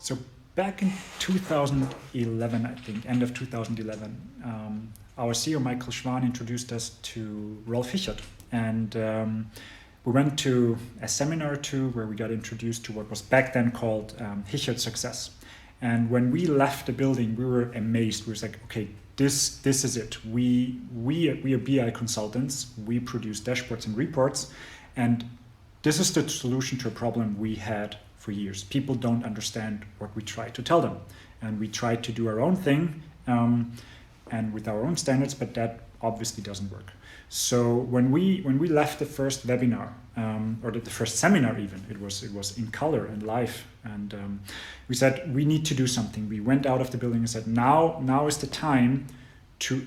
So back in 2011, I think, end of 2011, our CEO Michael Schwan introduced us to Rolf Hichert, and we went to a seminar too where we got introduced to what was back then called Hichert Success. And when we left the building, we were amazed. We were like, okay, this is it. We are BI consultants. We produce dashboards and reports, and this is the solution to a problem we had for years. People don't understand what we try to tell them, and we try to do our own thing and with our own standards, but that obviously doesn't work. So when we left the first webinar or the first seminar, even it was in color and live, and we said we need to do something. We went out of the building and said now is the time to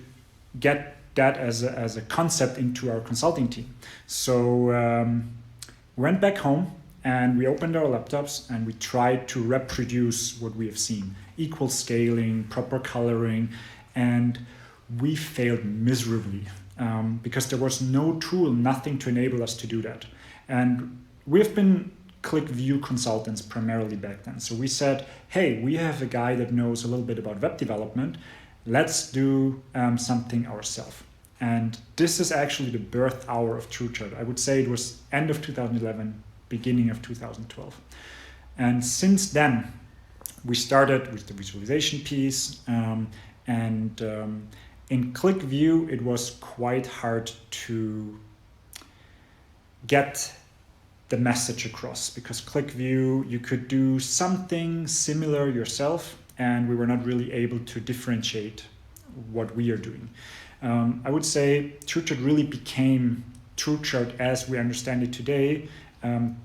get that as a concept into our consulting team. So we went back home and we opened our laptops and we tried to reproduce what we have seen: equal scaling, proper coloring, and we failed miserably. Because there was no tool, nothing to enable us to do that. And we've been ClickView consultants primarily back then. So we said, hey, we have a guy that knows a little bit about web development. Let's do something ourselves. And this is actually the birth hour of trueChart. I would say it was end of 2011, beginning of 2012. And since then, we started with the visualization piece, in ClickView, it was quite hard to get the message across, because ClickView, you could do something similar yourself, and we were not really able to differentiate what we are doing. I would say trueChart really became trueChart as we understand it today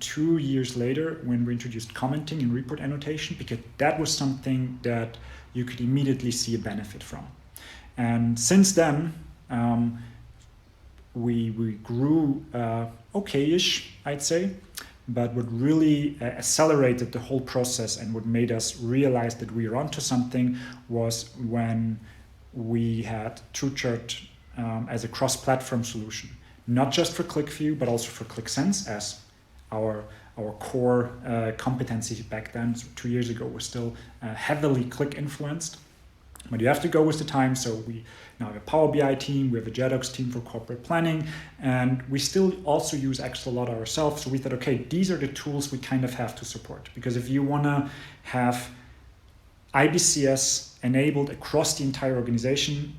2 years later, when we introduced commenting and report annotation, because that was something that you could immediately see a benefit from. And since then, we grew okay-ish, I'd say. But what really accelerated the whole process and what made us realize that we were onto something was when we had trueChart as a cross-platform solution, not just for ClickView, but also for ClickSense as our core competency back then. So 2 years ago was still heavily Click influenced. But you have to go with the time. So we now have a Power BI team, we have a JEDOX team for corporate planning, and we still also use Excel a lot ourselves. So we thought, okay, these are the tools we kind of have to support. Because if you want to have IBCS enabled across the entire organization,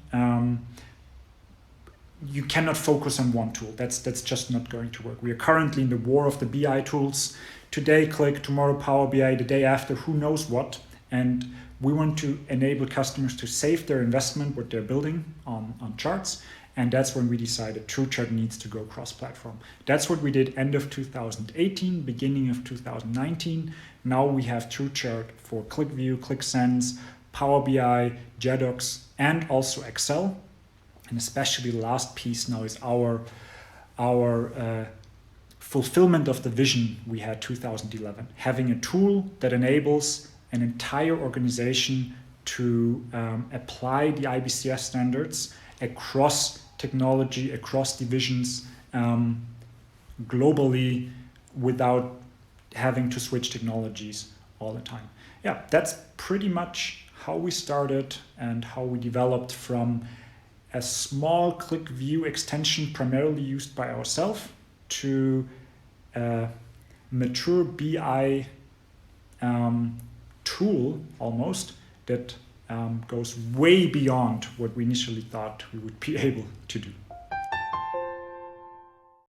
you cannot focus on one tool. That's just not going to work. We are currently in the war of the BI tools. Today Click, tomorrow Power BI, the day after who knows what. And we want to enable customers to save their investment, what they're building on charts. And that's when we decided trueChart needs to go cross-platform. That's what we did end of 2018, beginning of 2019. Now we have trueChart for ClickView, ClickSense, Power BI, JEDOX, and also Excel. And especially the last piece now is our fulfillment of the vision we had 2011. Having a tool that enables an entire organization to apply the IBCS standards across technology, across divisions, globally, without having to switch technologies all the time. Yeah, that's pretty much how we started and how we developed from a small ClickView extension primarily used by ourselves to a mature BI tool almost that goes way beyond what we initially thought we would be able to do.